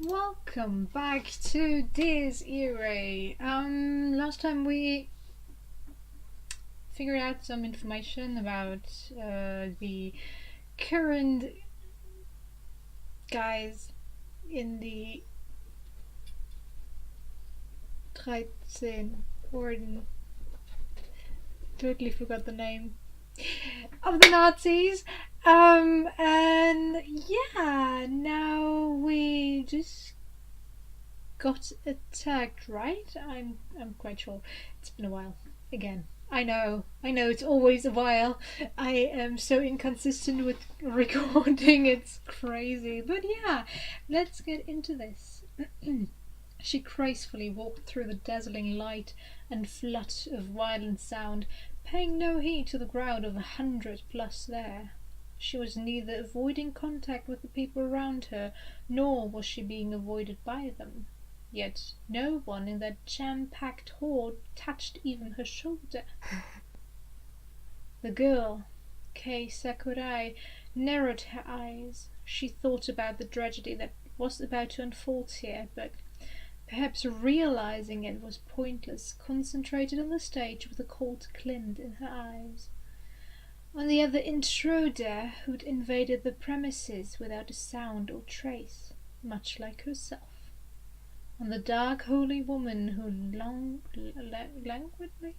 Welcome back to this Irae. Last time we figured out some information about the current guys in the 13 Orden. Totally forgot the name of the Nazis. And yeah, now we just got attacked, right? I'm quite sure. It's been a while. Again. I know, it's always a while. I am so inconsistent with recording, it's crazy. But yeah, let's get into this. She gracefully walked through the dazzling light and flood of violent sound, paying no heed to the crowd of 100+ there. She was neither avoiding contact with the people around her, nor was she being avoided by them. Yet no one in that jam-packed hall touched even her shoulder. The girl, Kei Sakurai, narrowed her eyes. She thought about the tragedy that was about to unfold here, but perhaps realizing it was pointless, concentrated on the stage with a cold glint in her eyes. On the other intruder who'd invaded the premises without a sound or trace, much like herself. On the dark holy woman who languidly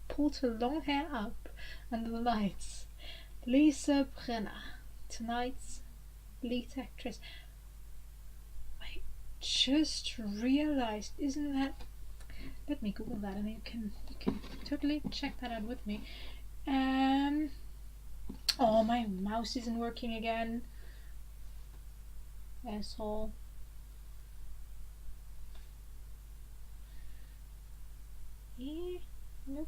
pulled her long hair up under the lights. Lisa Brenner, tonight's lead actress. I just realized, isn't that... Let me Google that and you can totally check that out with me. Oh, my mouse isn't working again. Asshole. Nope.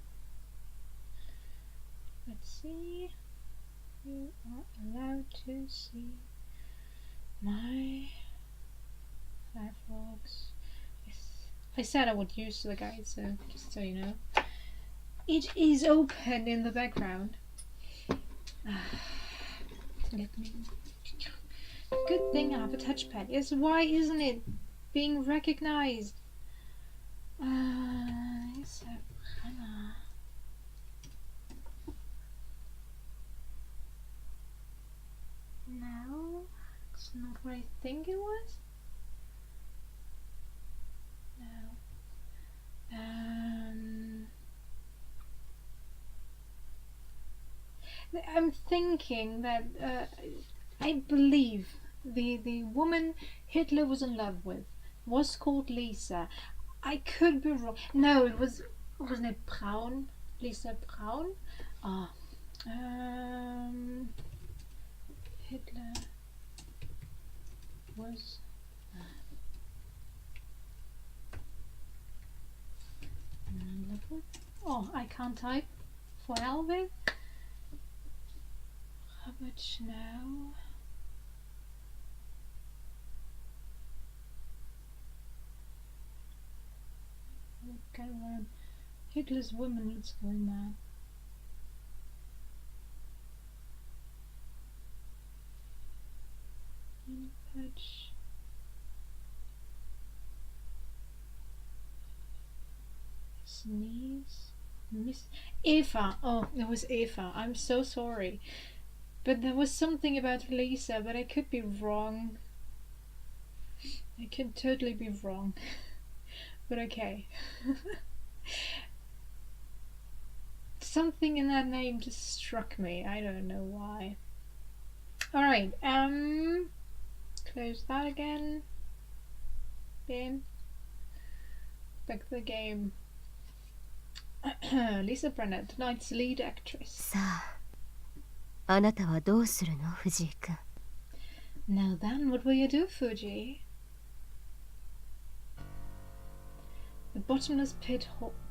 Let's see. You are allowed to see my Firefox. Yes. I said I would use the guide, so just so you know. It is open in the background. Let me. Good thing I have a touchpad. Yes, why isn't it being recognized? It's a Brenner. No, it's not what I think it was. No. I'm thinking that I believe the woman Hitler was in love with was called Lisa. I could be wrong. No, wasn't it Braun? Lisa Braun? Ah. Hitler was in love with. Oh, I can't type. For hell with. Robert Snow. Hitler's woman, let's go in there. Patch. Sneeze. Miss Eva. Oh, it was Eva. I'm so sorry. But there was something about Lisa, but I could be wrong. I could totally be wrong. But okay. Something in that name just struck me. I don't know why. Alright, close that again. Game. Back to the game. Lisa Brenner, tonight's lead actress. さあ、あなたはどうするの、藤井君。Now then, what will you do, Fuji? The bottomless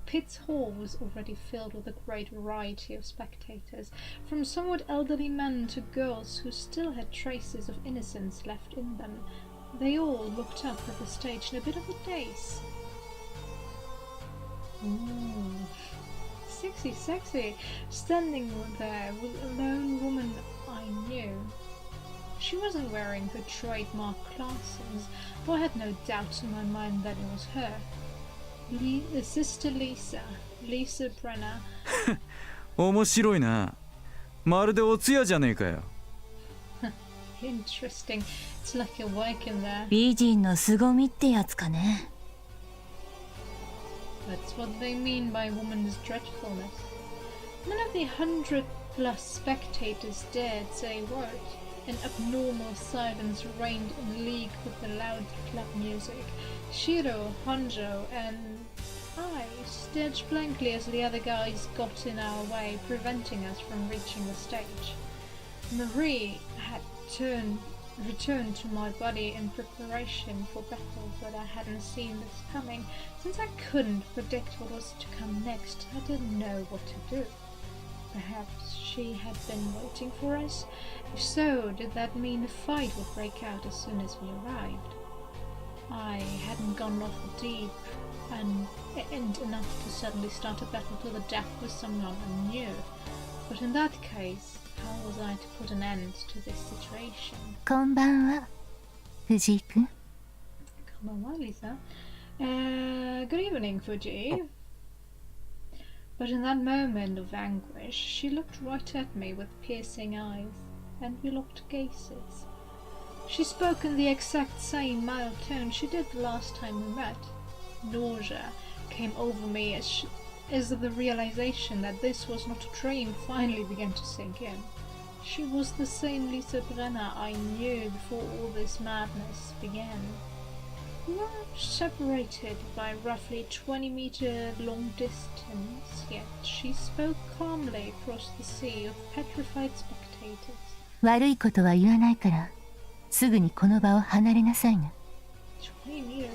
pit's hall was already filled with a great variety of spectators, from somewhat elderly men to girls who still had traces of innocence left in them. They all looked up at the stage in a bit of a daze. Ooh. Sexy, sexy. Standing there was a lone woman I knew. She wasn't wearing her trademark glasses, but I had no doubt in my mind that it was her. Sister Lisa Brenner. 面白いな。まるでお通夜じゃねえかよ。Interesting. It's like a work in there. 美人の凄みってやつかね。That's what they mean by woman's dreadfulness. None of the 100+ spectators dared say a word. An abnormal silence reigned in league with the loud club music. Shiro, Honjo, and I stared blankly as the other guys got in our way, preventing us from reaching the stage. Marie had returned to my body in preparation for battle, but I hadn't seen this coming. Since I couldn't predict what was to come next, I didn't know what to do. Perhaps she had been waiting for us? If so, did that mean a fight would break out as soon as we arrived? I hadn't gone off the deep end enough to suddenly start a battle to the death with someone I knew. But in that case, how was I to put an end to this situation? こんばんは、藤井くん。Come on, Lisa. Good evening, Fuji. But in that moment of anguish, she looked right at me with piercing eyes, and we locked gazes. She spoke in the exact same mild tone she did the last time we met. Nausea came over me as the realization that this was not a dream finally began to sink in. She was the same Lisa Brenner I knew before all this madness began. We were separated by roughly 20-meter long distance, yet she spoke calmly across the sea of petrified spectators. 悪いことは言わないから、すぐにこの場を離れなさいな。20 meters?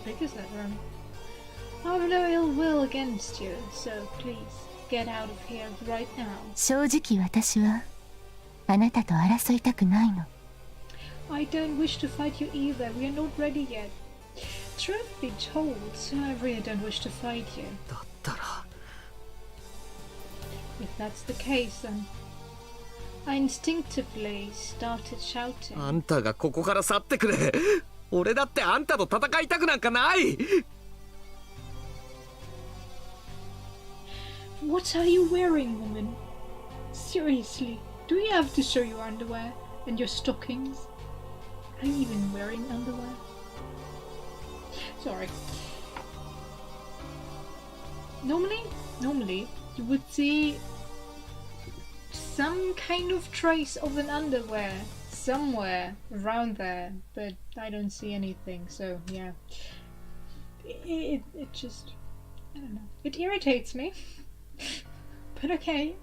How big is that room? I have no ill will against you, so please get out of here right now. 正直私はあなたと争いたくないの。I don't wish to fight you either. We are not ready yet. Truth be told, I really don't wish to fight you. だったら If that's the case, then I instinctively started shouting. あんたがここから去ってくれ。俺だってあんたと戦いたくなんかない。 What are you wearing, woman? Seriously, do you have to show your underwear and your stockings? Are you even wearing underwear? Sorry. Normally, you would see some kind of trace of an underwear somewhere around there, but I don't see anything, so yeah. It just, I don't know. It irritates me. But okay.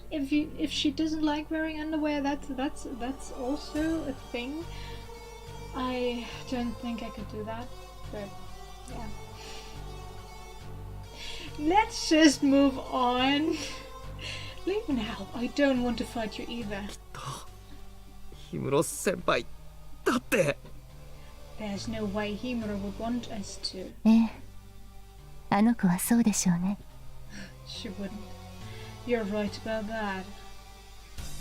If she doesn't like wearing underwear, that's also a thing. I don't think I could do that, but yeah. Let's just move on. Leave now. I don't want to fight you either. 氷室先輩だって。 There's no way Himura would want us to. ええ、あの子はそうでしょうね。She wouldn't. You're right about that.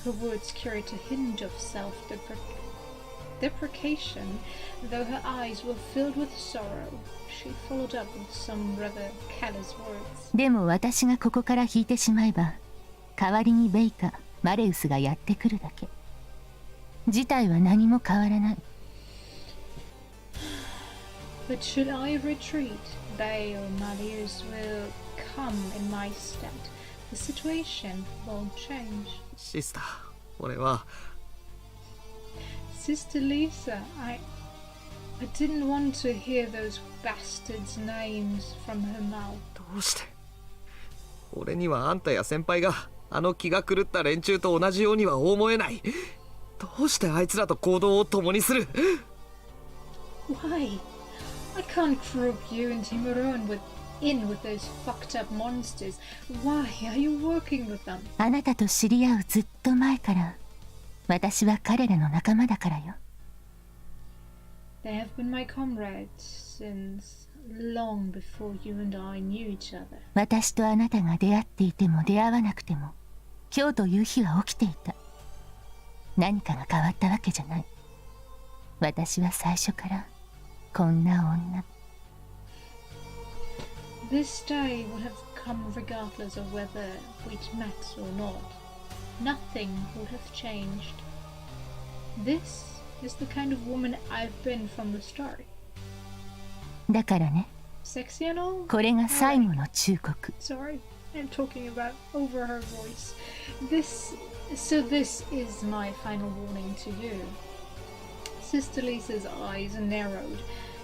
Her words carried a hint of self-deprecation, though her eyes were filled with sorrow. She followed up with some rather callous words. でも私がここから引いてしまえば、代わりにベイかマレウスがやってくるだけ。事態は何も変わらない。But should I retreat, they or Marius will come in my stead. The situation won't change. シスター、俺は Sister Lisa, I didn't want to hear those bastards' names from her mouth. どうして俺にはあんたや先輩があの気が狂った連中と同じようには思えない。どうしてあいつらと行動を共にする？ Why? I can't group you and Timuron in with those fucked up monsters. Why are you working with them? あなたと知り合うずっと前から、私は彼らの仲間だからよ。They have been my comrades since long before you and I knew each other. 私とあなたが出会っていても出会わなくても、今日という日は起きていた。何かが変わったわけじゃない。私は最初からこんな女。This day would have come regardless of whether we'd met or not. Nothing would have changed. This is the kind of woman I've been from the start. だからね、 Sexy and all? これが最後の忠告。 Sorry, I'm talking about over her voice. This is my final warning to you. Sister Lisa's eyes narrowed.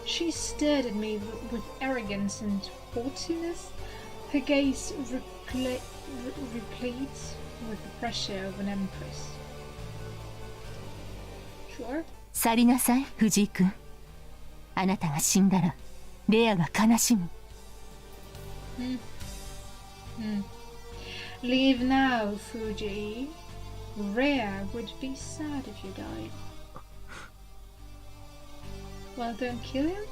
She stared at me with arrogance and haughtiness. Her gaze replete with the pressure of an empress. Sure? 去りなさい、藤井君。あなたが死んだらレアが悲しむ。Leave now, Fuji. Rhea would be sad if you died. Well, don't kill him?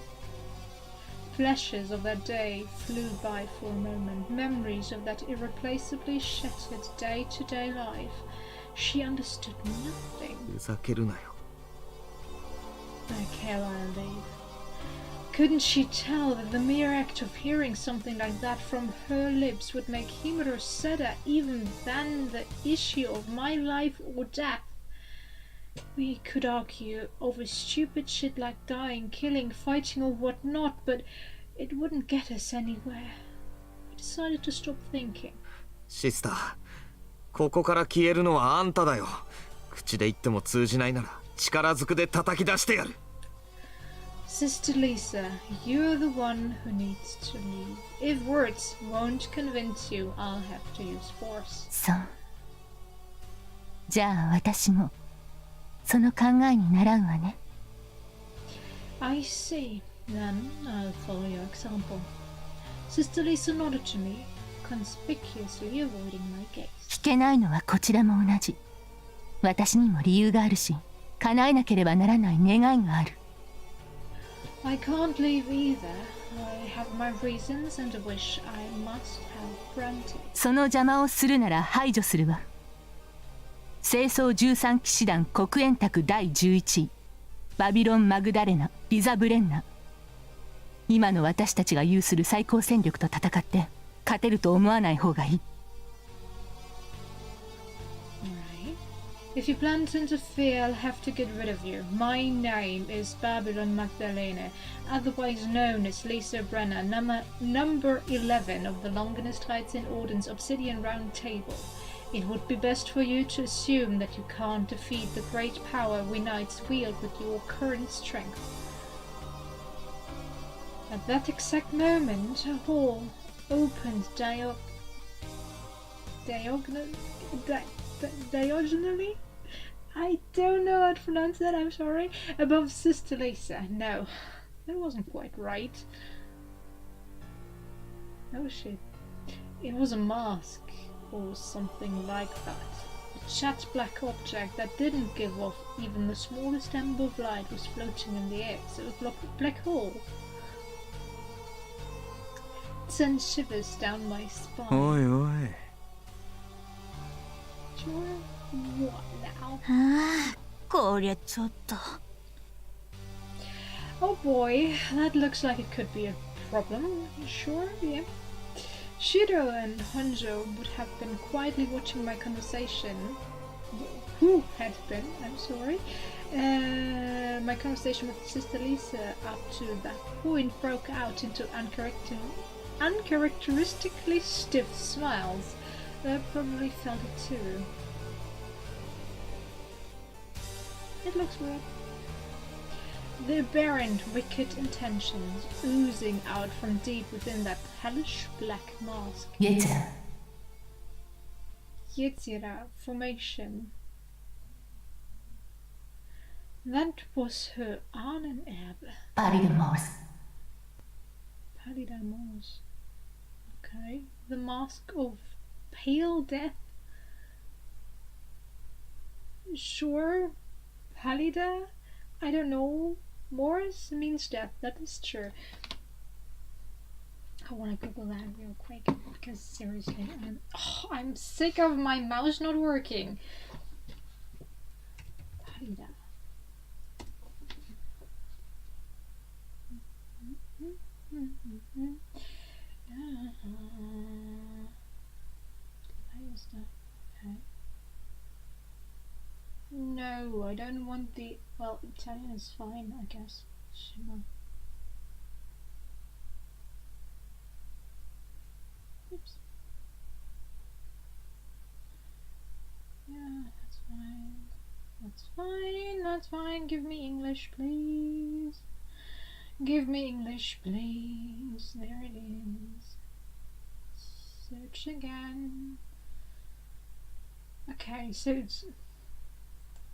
Flashes of that day flew by for a moment, memories of that irreplaceably shattered day-to-day life. She understood nothing. ふざけるなよ。 Okay, I'll leave. Couldn't she tell that the mere act of hearing something like that from her lips would make Himuro sadder even than the issue of my life or death? We could argue over stupid shit like dying, killing, fighting or whatnot, but it wouldn't get us anywhere. We decided to stop thinking. シスター、ここから消えるのはあんただよ。口で言っても通じないなら力ずくで叩き出してやる。 Sister Lisa, you're the one who needs to leave. If words won't convince you, I'll have to use force. そう。じゃあ私もその考えに倣うわね。I see. Then I'll follow your example. Sister Lisa nodded to me, conspicuously avoiding my gaze. 引けないのはこちらも同じ。私にも理由があるし、叶えなければならない願いがある。I can't leave either. I have my reasons and a wish I must have granted. その邪魔をするなら排除するわ。清掃13騎士団黒煙卓第11位バビロン・マグダレナ・リザ・ブレンナ。今の私たちが有する最高戦力と戦って勝てると思わない方がいい。If you plan to interfere, I'll have to get rid of you. My name is Babylon Magdalena, otherwise known as Lisa Brenner, number 11 of the Longinist Heights in Orden's Obsidian Round Table. It would be best for you to assume that you can't defeat the great power we knights wield with your current strength. At that exact moment, a hall opened diagonally? I don't know how to pronounce that, I'm sorry. Above Sister Lisa. No, that wasn't quite right. Oh shit. It was a mask, or something like that. A jet black object that didn't give off even the smallest ember of light was floating in the air, so it was a black hole. It sent shivers down my spine. おいおい。 What now? ああ、こりゃちょっと。 Oh boy, that looks like it could be a problem. Sure, yeah. Shiro and Honjo would have been quietly watching my conversation. Who had been, I'm sorry. My conversation with Sister Lisa up to that point broke out into uncharacteristically stiff smiles. They probably felt it too. It looks weird. The aberrant, wicked intentions oozing out from deep within that hellish black mask. Yetzira formation. That was her Ahnenerbe. Pallidamos. Pallidamos. Okay. The mask of pale death. Sure. Pallida? I don't know. Morris means death, that is true. I want to Google that real quick because seriously, I'm sick of my mouse not working. Palida. Okay. No, I don't want the. Well, Italian is fine, I guess. Shimmer. Oops. Yeah, that's fine. That's fine, that's fine. Give me English, please. Give me English, please. There it is. Search again. Okay, so it's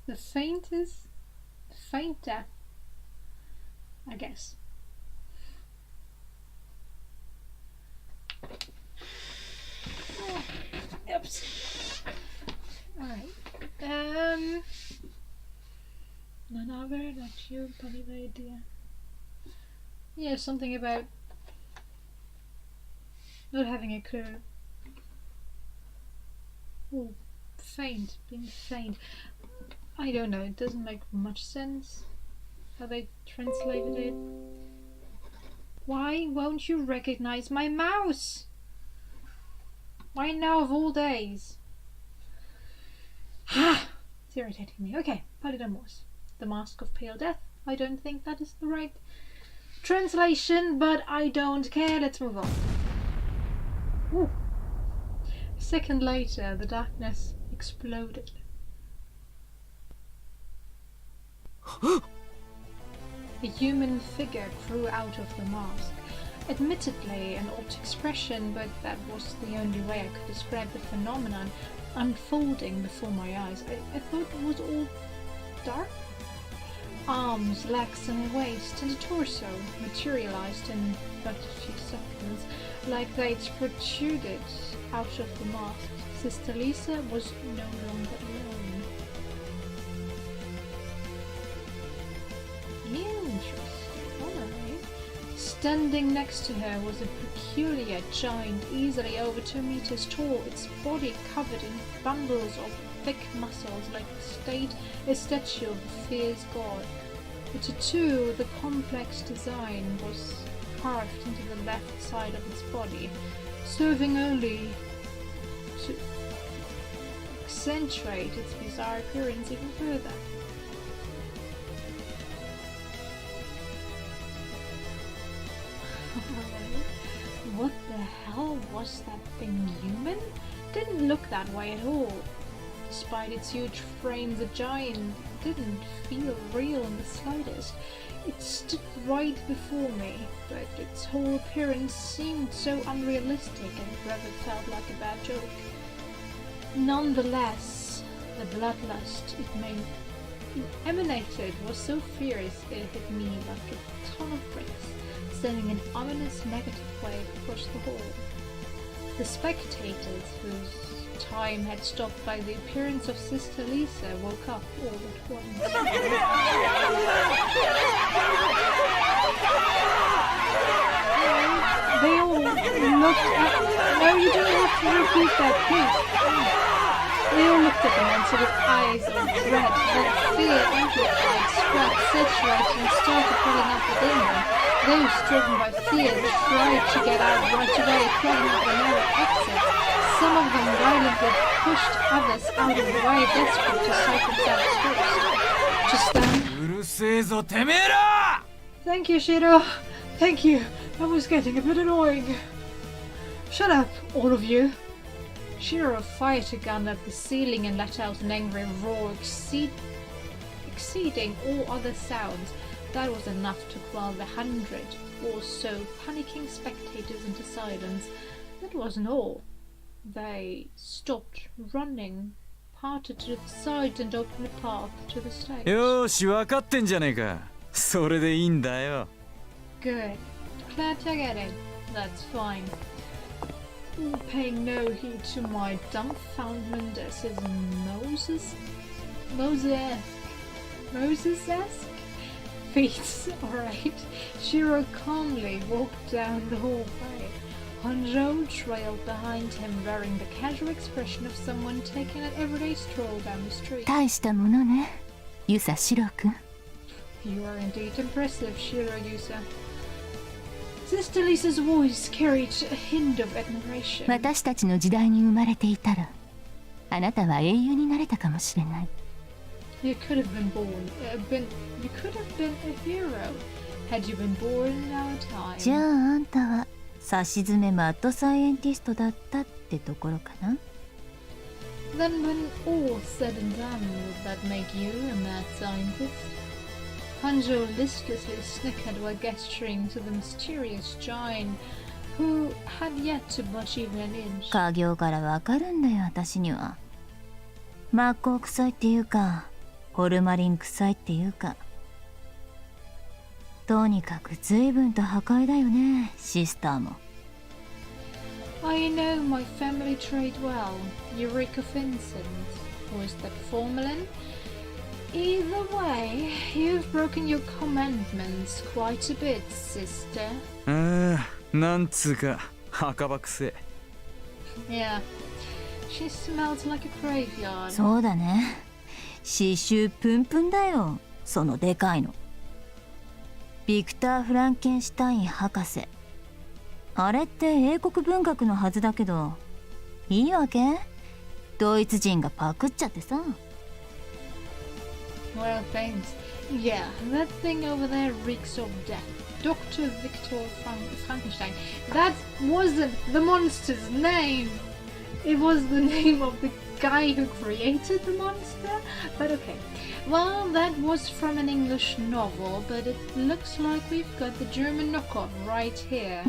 the faintest, fainter, I guess. Oh, oops. Alright. None other than you, probably the idea. Yeah, something about not having a clue. Oh, faint, being faint. I don't know, it doesn't make much sense how they translated it. Why won't you recognize my mouse? Why now of all days? Ah, it's irritating me. Okay, Palidamos. The Mask of Pale Death. I don't think that is the right translation, but I don't care. Let's move on. Ooh. A second later, the darkness exploded. A human figure grew out of the mask. Admittedly, an odd expression, but that was the only way I could describe the phenomenon unfolding before my eyes. I thought it was all dark. Arms, legs, and a waist, and a torso materialized in but a few seconds, like they'd protruded out of the mask. Sister Lisa was no longer alone. Interesting. Alright. Standing next to her was a peculiar giant, easily over 2 meters tall, its body covered in bundles of thick muscles like a statue of a fierce god. The tattoo, the complex design, was carved into the left side of its body, serving only to accentuate its bizarre appearance even further. What the hell was that thing? Human? Didn't look that way at all. Despite its huge frame, the giant didn't feel real in the slightest. It stood right before me, but its whole appearance seemed so unrealistic and it rather felt like a bad joke. Nonetheless, the bloodlust it emanated was so fierce it hit me like a ton of bricks, sending an ominous negative wave across the hall. The spectators, whose time had stopped by the appearance of Sister Lisa, woke up all at once. They all looked at... No, you don't have to repeat that, please. They all looked at the monster with eyes of dread, then fear amplified, spread, saturated, and started pulling up within them. Those driven by fear tried to get out right away, plugging up the narrow exit. Some of them violently pushed others out of the way, desperate to save themselves first. Just then... Thank you, Shiro. Thank you. That was getting a bit annoying. Shut up, all of you. Shiro fired a gun at the ceiling and let out an angry roar exceeding all other sounds. That was enough to quell the 100 or so panicking spectators into silence. That wasn't all. They stopped running, parted to the side and opened a path to the stage. よーし、分かってんじゃねえか。それでいいんだよ。Good. Glad to get it. That's fine. Paying no heed to my dumbfoundment as his Moses-esque feats. Alright. Shiro calmly walked down the hallway. Hanjo trailed behind him, wearing the casual expression of someone taking an everyday stroll down the street. 大したものね。ユサシロウ君。 You are indeed impressive, Shiro Yusa. Sister Lisa's voice carried a hint of admiration. 私たちの時代に生まれていたら、あなたは英雄になれたかもしれない。 You could have been you could have been a hero had you been born in our time. じゃああんたはさしずめマッドサイエンティストだったってところかな。 Then when all's said and done, would that make you a mad scientist? Hanjo listlessly snickered while gesturing to the mysterious giant who had yet to budge even an inch. 家業からわかるんだよ私には。マッコウ臭いっていうかホルマリン臭いっていうか、とにかく随分と破壊だよねシスターも。 I know my family trade well. Eureka Vincent. Or is that formalin? Either way, you've broken your commandments quite a bit, sister. なんつうか墓場くせ。 Yeah, she smells like a graveyard. そうだね。刺繍プンプンだよそのでかいの。ビクター・フランケンシュタイン博士。あれって英国文学のはずだけど、いいわけ？ドイツ人がパクっちゃってさ。 Well, thanks. Yeah, that thing over there reeks of death. Dr. Victor Frankenstein. That wasn't the monster's name. It was the name of the guy who created the monster. But okay. Well, that was from an English novel, but it looks like we've got the German knockoff right here.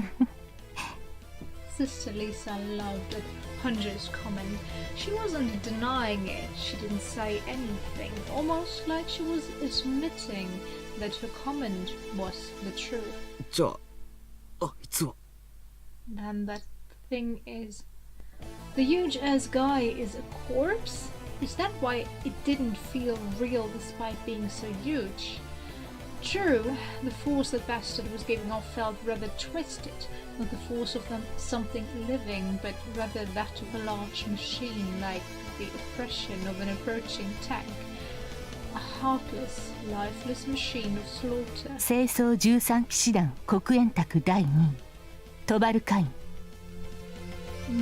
Sister Lisa loved it. Hunter's comment. She wasn't denying it. She didn't say anything. Almost like she was admitting that her comment was the truth. じゃあ、あいつは。 And that thing is... The huge-ass guy is a corpse? Is that why it didn't feel real despite being so huge? True, the force that bastard was giving off felt rather twisted, not the force of something living, but rather that of a large machine, like the oppression of an approaching tank. A heartless, lifeless machine of slaughter. 清掃13騎士団黒煙卓第2位トバルカイン。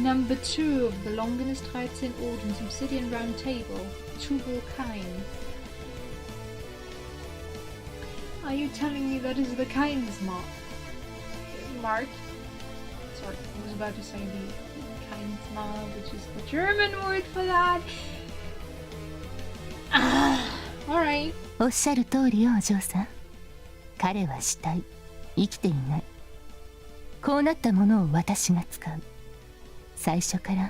Number 2 of the Longinus 13 Ordens Obsidian Round Table, Tubal Kain. Are you telling me that is the Kain's mark? Mark? Sorry, I was about to say the Kain's mark, which is the German word for that. Alright. おっしゃる通りよお嬢さん。彼は死体、生きていない。こうなったものを私が使う。最初から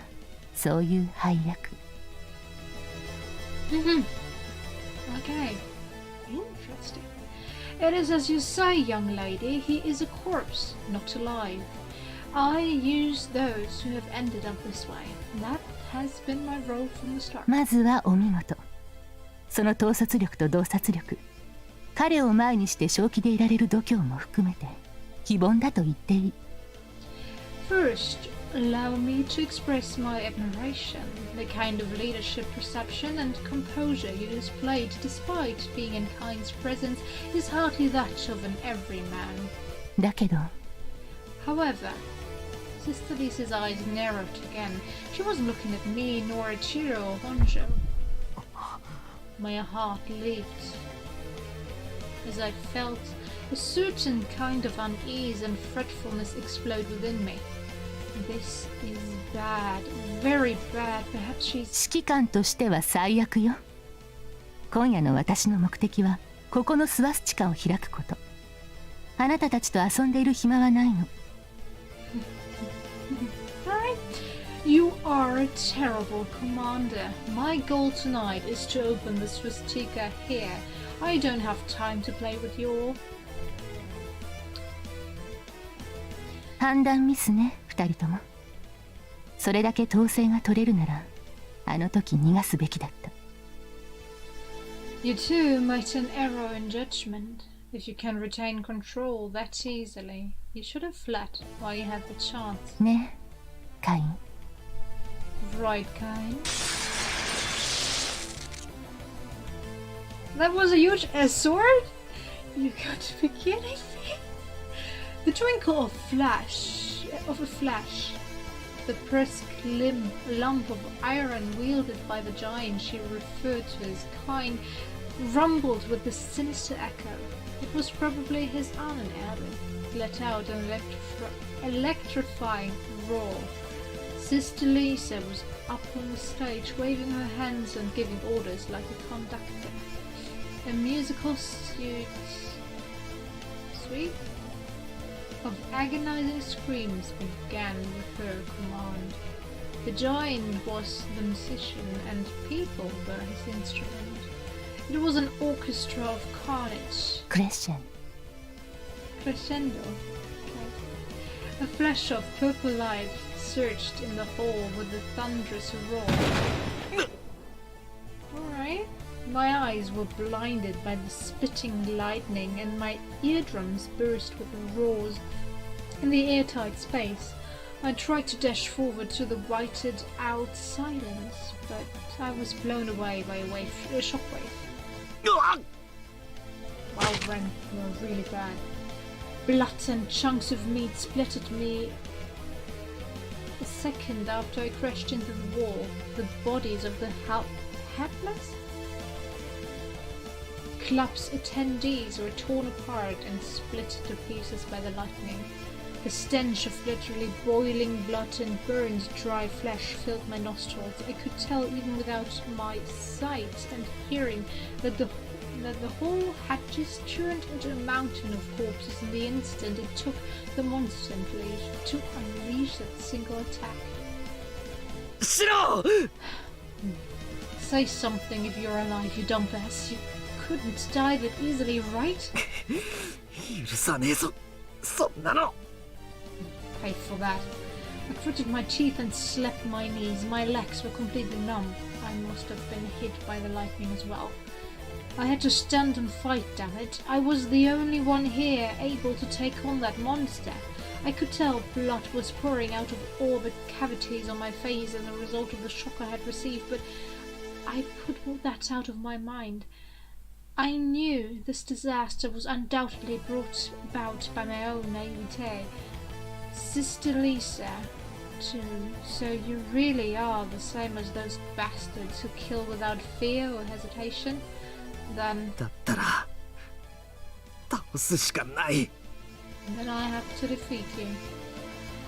そういう配役。Okay. Interesting. It is as you say, young lady, he is a corpse, not alive. I use those who have ended up this way. That has been my role from the start. まずはお見事。その統率力と洞察力、彼を前にして正気でいられる度胸も含めて非凡だと言っていい。 First, allow me to express my admiration. The kind of leadership, perception, and composure you displayed despite being in Kain's presence is hardly that of an everyman. だけど However, Sister Lisa's eyes narrowed again. She wasn't looking at me nor at Shiro or Honjo. My heart leaped as I felt a certain kind of unease and fretfulness explode within me. This is bad, very bad. Perhaps she's... 指揮官としては最悪よ。今夜の私の目的はここのスワスチカを開くこと。あなたたちと遊んでいる暇はないの。Alright. You are a terrible commander. My goal tonight is to open the swastika here. I don't have time to play with your... 判断ミスね、二人とも。それだけ統制が取れるなら、あの時逃がすべきだった。You too made an error in judgment. If you can retain control that easily, you should have fled while you had the chance. ねえ、カイン。Right, Kain. That was a huge sword? You got to be kidding me. The twinkle of a flash. The brisk lump of iron wielded by the giant she referred to as Kine rumbled with a sinister echo. It was probably his Ahnen Erde, let out an electrifying roar. Sister Lisa was up on the stage, waving her hands and giving orders like a conductor. A musical suite of agonizing screams began with her command. The giant was the musician and people were his instrument. It was an orchestra of carnage. Crescendo. Crescendo. Okay. A flash of purple light surged in the hall with a thunderous roar. Alright. My eyes were blinded by the spitting lightning and my eardrums burst with roars. In the airtight space, I tried to dash forward to the whited out silence, but I was blown away by a shockwave. Wow, Ren, you're really bad. Blood and chunks of meat splattered me. A second after I crashed into the wall, the bodies of the helpless club's attendees were torn apart and split to pieces by the lightning. The stench of literally boiling blood and burned dry flesh filled my nostrils. I could tell even without my sight and hearing that the hall had just turned into a mountain of corpses in the instant it took the monster to unleash that single attack. Shiro! Say something if you're alive, you dumbass. You couldn't die that easily, right? 許さねえぞ、そんなの。 Pay for that. I gritted my teeth and slapped my knees. My legs were completely numb. I must have been hit by the lightning as well. I had to stand and fight, damn it. I was the only one here able to take on that monster. I could tell blood was pouring out of all the cavities on my face as a result of the shock I had received, but I put all that out of my mind. I knew this disaster was undoubtedly brought about by my own naivete. Sister Lisa, too. So you really are the same as those bastards who kill without fear or hesitation? Then だったら、倒すしかない。 I have to defeat you.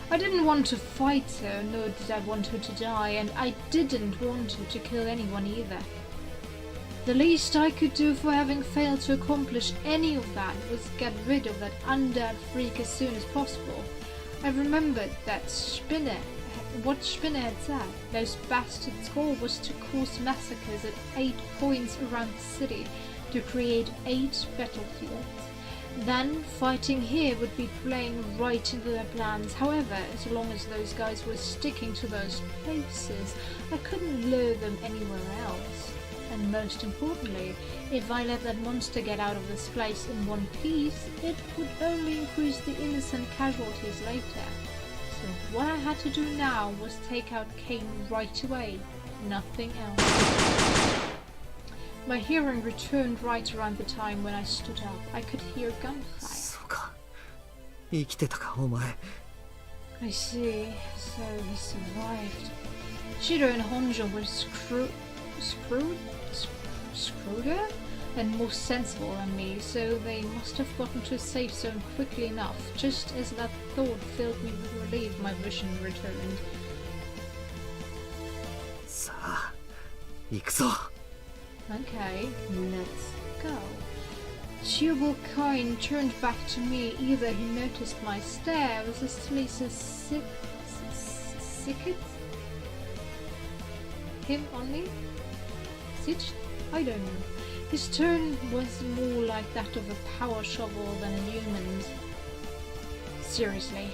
I didn't want to fight her, nor did I want her to die, and I didn't want her to kill anyone either. The least I could do for having failed to accomplish any of that was get rid of that undead freak as soon as possible. I remembered that what Spinner had said. Those bastards' goal was to cause massacres at 8 points around the city, to create 8 battlefields. Then fighting here would be playing right into their plans. However, as long as those guys were sticking to those places, I couldn't lure them anywhere else. And most importantly, if I let that monster get out of this place in one piece, it would only increase the innocent casualties later. So what I had to do now was take out Kane right away, nothing else. My hearing returned right around the time when I stood up. I could hear gunfire. そうか。生きてたか、お前。 I see. So he survived. Shiro and Honjo were screwed and more sensible than me, so they must have gotten to a safe zone quickly enough. Just as that thought filled me with relief, my vision returned. さあ、行くぞ。 Okay, let's go. Tubal Coin turned back to me. Either he noticed my stare, was this Lisa's sicket? Him only? Sitch? I don't know. His tone was more like that of a power shovel than a human's. Seriously,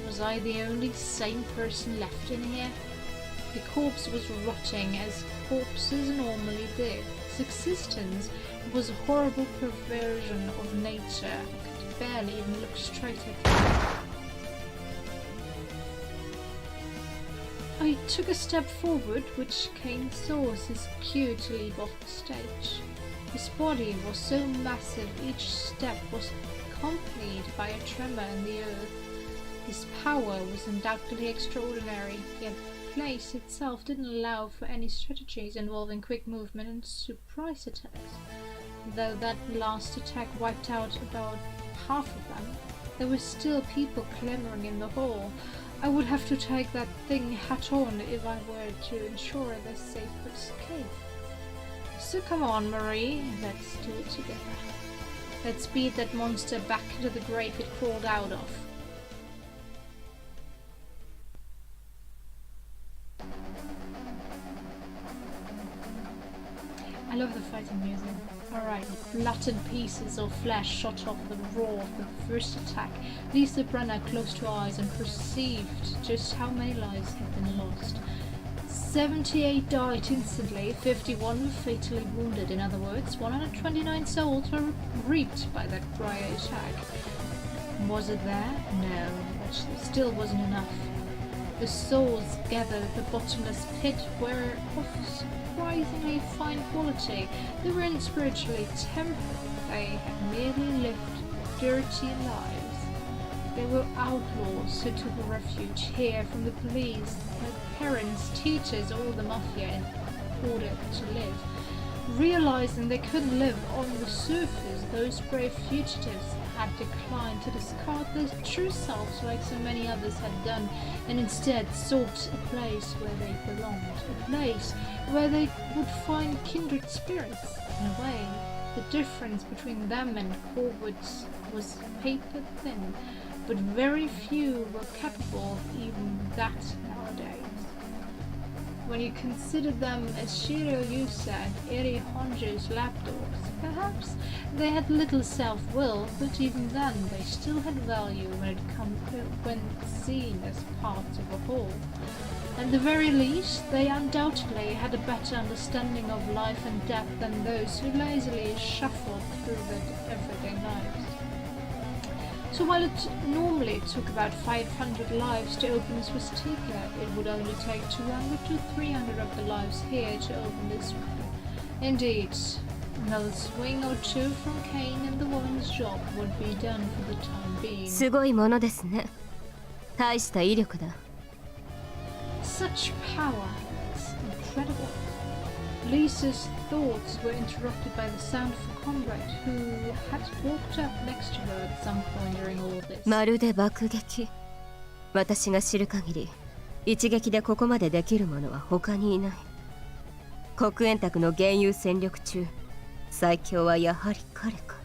was I the only sane person left in here? The corpse was rotting as corpses normally did. Its existence was a horrible perversion of nature. I could barely even look straight at it. I took a step forward, which Kane saw as his cue to leave off the stage. His body was so massive each step was accompanied by a tremor in the earth. His power was undoubtedly extraordinary, yet the place itself didn't allow for any strategies involving quick movement and surprise attacks. Though that last attack wiped out about half of them, there were still people clamoring in the hall. I would have to take that thing hat on if I were to ensure their safe escape. So come on, Marie, let's do it together. Let's beat that monster back into the grave it crawled out of. I love the fighting music. Alright, flattened pieces of flesh shot off the roar of the first attack. Lisa Brenner closed her eyes and perceived just how many lives had been lost. 78 died instantly, 51 were fatally wounded. In other words, 129 souls were reaped by that prior attack. Was it there? No, that still wasn't enough. The souls gathered at the bottomless pit were of surprisingly fine quality. They weren't spiritually tempered. They had merely lived dirty lives. They were outlaws who took refuge here from the police, their parents, teachers, or the mafia in order to live. Realizing they couldn't live on the surface, those brave fugitives had declined to discard their true selves like so many others had done, and instead sought a place where they belonged, a place where they would find kindred spirits. In a way, the difference between them and Corwoods was paper thin, but very few were capable of even that nowadays. When you consider them, as Shiro Yu said, Iri Honjo's lapdogs, perhaps they had little self-will, but even then they still had value when seen as parts of a whole. At the very least, they undoubtedly had a better understanding of life and death than those who lazily shuffled through their everyday lives. So while it normally took about 500 lives to open Swastika, it would only take 200 to 300 of the lives here to open this one. Indeed, another swing or two from Kane and the woman's job would be done for the time being. すごいものですね。大した威力だ。 Such power, it's incredible. Lisa's thoughts were interrupted by the sound of a comrade who had walked up next to her at some point during all of this. まるで爆撃。私が知る限り、一撃でここまでできる者は他にいない。黒煙卓の現有戦力中、最強はやはり彼か。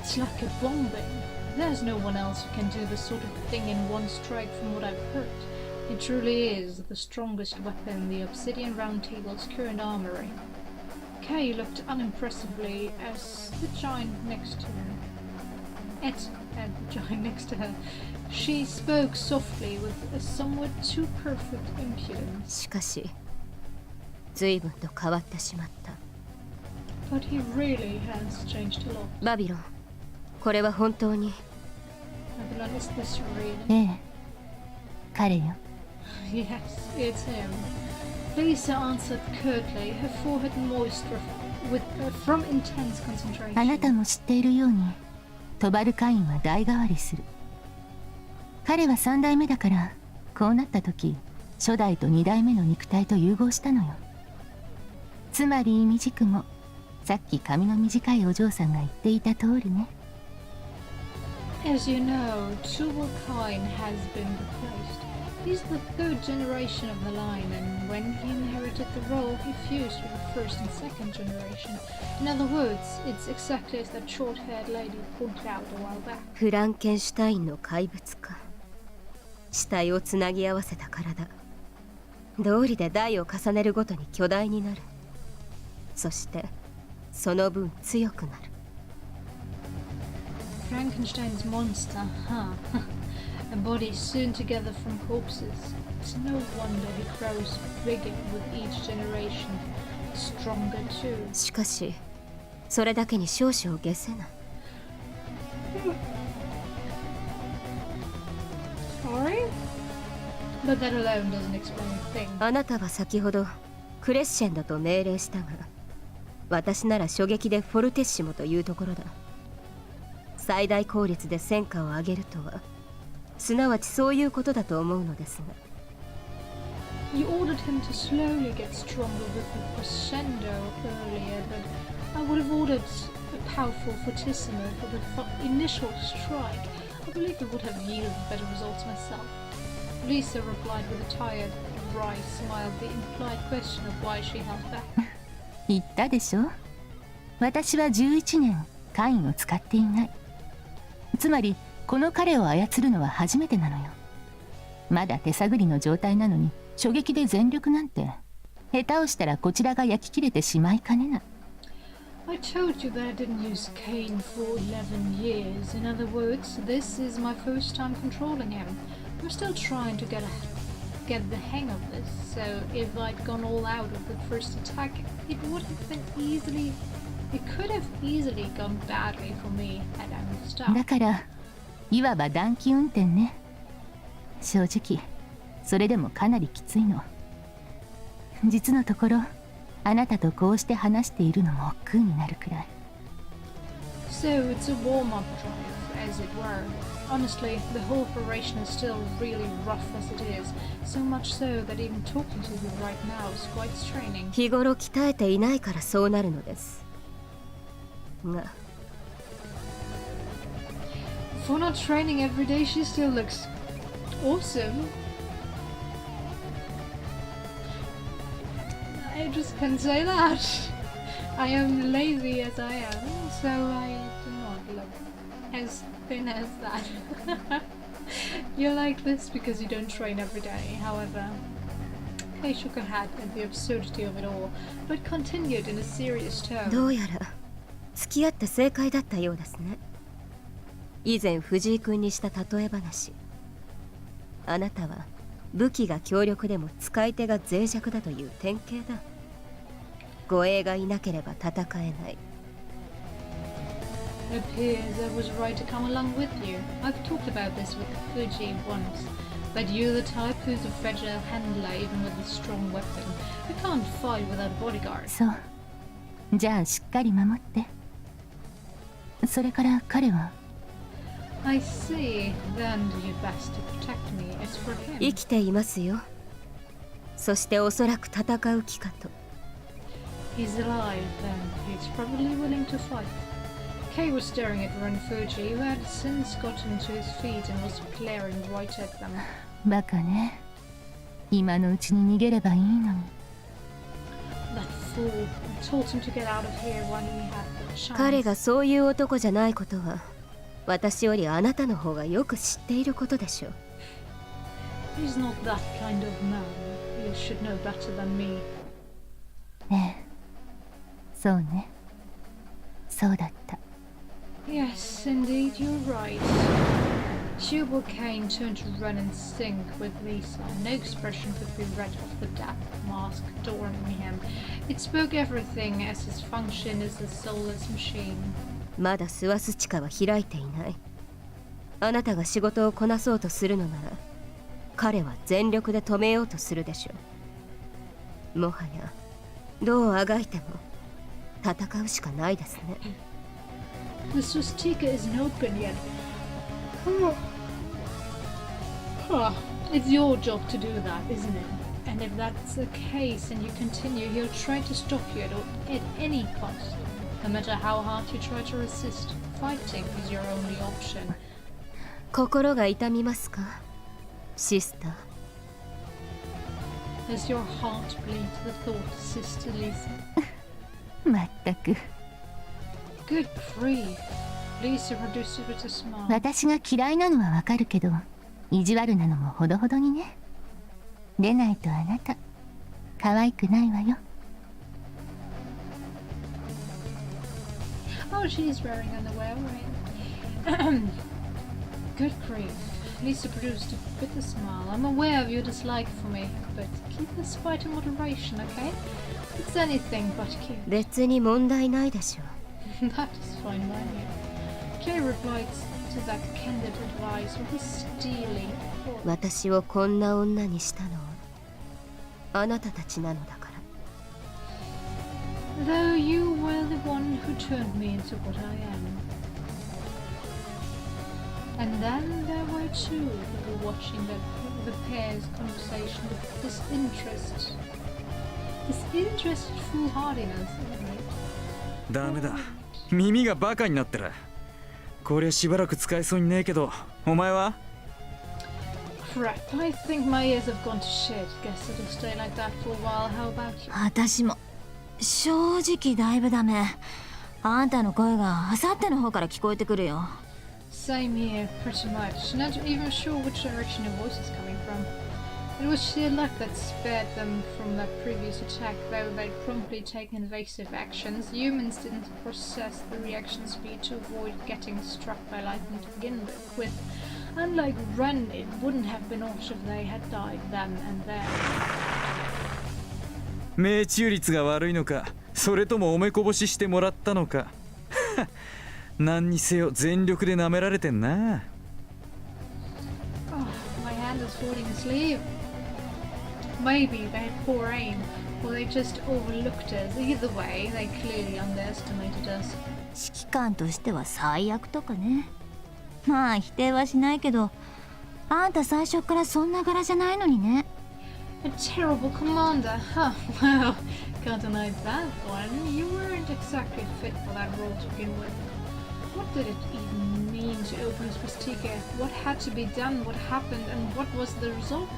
It's like a bombing. There's no one else who can do this sort of thing in one strike from what I've heard. It truly is the strongest weapon in the Obsidian Round Table's current armory. Kay looked unimpressively as the giant next to her. At the giant next to her. She spoke softly with a somewhat too perfect impudence. しかし、随分と変わってしまった。But he really has changed a lot. バビロン、これは本当に。Babylon, is this real? ええ、彼よ。 Yes, it's him. Lisa answered curtly, her forehead moist from intense あな concentration. たも知っているように、トバルカインは代替わりする。彼は3代目だから、こうなった時、初代と2代目の肉体と融合したのよ。つまり意味軸も、さっき髪の短いお嬢さんが言っていた通りね。As you know, Tubal-Cain has been replaced. He's the third generation of the line, and when he inherited the role, he fused with the first and second generation. In other words, it's exactly as that short-haired lady pointed out a while back. フランケンシュタインの怪物か。死体をつなぎ合わせた体。道理で代を重ねるごとに巨大になる。そしてその分強くなる。Frankenstein's monster, huh? A body sewn together from corpses. It's no wonder he grows bigger with each generation. Stronger too. しかし、それだけに少々下せない。Sorry? But that alone doesn't explain a thing. あなたは先ほどクレッシェンドと命令したが、私なら初撃でフォルテッシモというところだ。最大効率で戦果を上げるとは、すなわちそういうことだと思うのですが。You ordered him to slowly get stronger with the crescendo earlier, but I would have ordered a powerful fortissimo for the initial strike. I believe it would have yielded better results myself. Lisa replied with a tired, wry smile, the implied question of why she held back. 言ったでしょ。私は11年カインを使っていない。つまりこの彼を操るのは初めてなのよ。まだ手探りの状態なのに初撃で全力なんて、下手をしたらこちらが焼き切れてしまいかねない。I told you that I didn't use Kane for 11 years. In other words, this is my first time controlling him. I'm still trying to get the hang of this, so if I'd gone all out with the first attack, it could have easily gone badly for me had I missed だ out. からいわば短期運転ね。正直それでもかなりきついの。実のところあなたとこうして話しているのも億劫になるくらい。 So it's a warm-up drive, as it were. Honestly, the whole operation is still really rough as it is, so much so that even talking to you right now is quite straining. 日頃鍛えていないからそうなるのです。が For not training every day, she still looks awesome. I just can say that. I am lazy as I am, so I do not look as thin as that. You're like this because you don't train every day, however. Kay shook her head at the absurdity of it all, but continued in a serious ど tone. うやら付き合って正解だったようですね。以前藤井君にした例え話。あなたは武器が強力でも使い手が脆弱だという典型だ。護衛がいなければ戦えない。It appears I was right to come along with you. I've talked about this with Fuji once, but you're the type who's a fragile handler even with a strong weapon. You can't fight without a bodyguard. そう。じゃあしっかり守って。それから彼は I see. Then do your best to protect me. As for 生 him, きていますよ。そしておそらく戦う気かと。 he's alive, then he's probably willing to fight. Kay was staring at Ren Fuji, who had since gotten to his feet and was glaring right at them. バカね。今のうちに逃げればいいのに。 That fool. I told him to get out of here when he had the chance. 彼がそういう男じゃないことは、私よりあなたの方がよく知っていることでしょう。 He's not that kind of man. You should know better than me. ええ。そうね。そうだった。 Yes, indeed, you're right. Shubal Kane turned to run in sync with Lisa. No expression could be read off the dapper mask adorning him. It spoke everything as his function is a soulless machine. まだスワス地下は開いていない。あなたが仕事をこなそうとするのなら、彼は全力で止めようとするでしょう。もはやどうあがいても戦うしかないですね。The swastika isn't open yet. It's your job to do that, isn't it? And if that's the case and you continue, he'll try to stop you at any cost. No matter how hard you try to resist, fighting is your only option. 心が痛みますか、シスター。 Does your heart bleed to the thought, Sister Lisa? まったく。 Good grief. Lisa reduced it with a smile. 私が嫌いなのはわかるけど、意地悪なのもほどほどにね。でないとあなた、可愛くないわよ。Oh, she's wearing underwear, right? Good grief. Lisa produced a bitter smile. I'm aware of your dislike for me, but keep the spite in moderation, okay? It's anything but cute. 別に問題ないでしょう。 That is fine by me. Kay replied to that candid advice with a steely thought. 私をこんな女にしたのはあなたたちなのだから。though you were the one who turned me into what I am. And then there were two who were watching the pair's conversation with disinterest. Disinterested foolhardiness, isn't it? ダメだ、耳がバカになってる。これしばらく使えそうにねえけど、お前は？ Crap, I think my ears have gone to shit. Guess it'll stay like that for a while. How about you? 私も正直だいぶダメ。あんたの声があさっての方から聞こえてくるよ。Same here, pretty much. Not even sure which direction your voice is coming from. It was sheer luck that spared them from that previous attack, though they'd promptly taken evasive actions. Humans didn't possess the reaction speed to avoid getting struck by lightning to begin with. Unlike Ren, it wouldn't have been odd if they had died then and there. 命中率が悪いのか、それともおめこぼししてもらったのか。何にせよ全力で舐められてんな。Oh, my hand is falling asleep. Maybe they had poor aim, or they just overlooked us. Either way, they clearly underestimated us. 指揮官としては最悪とかね。まあ否定はしないけど、あんた最初からそんな柄じゃないのにね。A terrible commander, huh? Well, can't deny that one. You weren't exactly fit for that role to begin with. What did it even mean to open Swastika? What had to be done? What happened? And what was the result?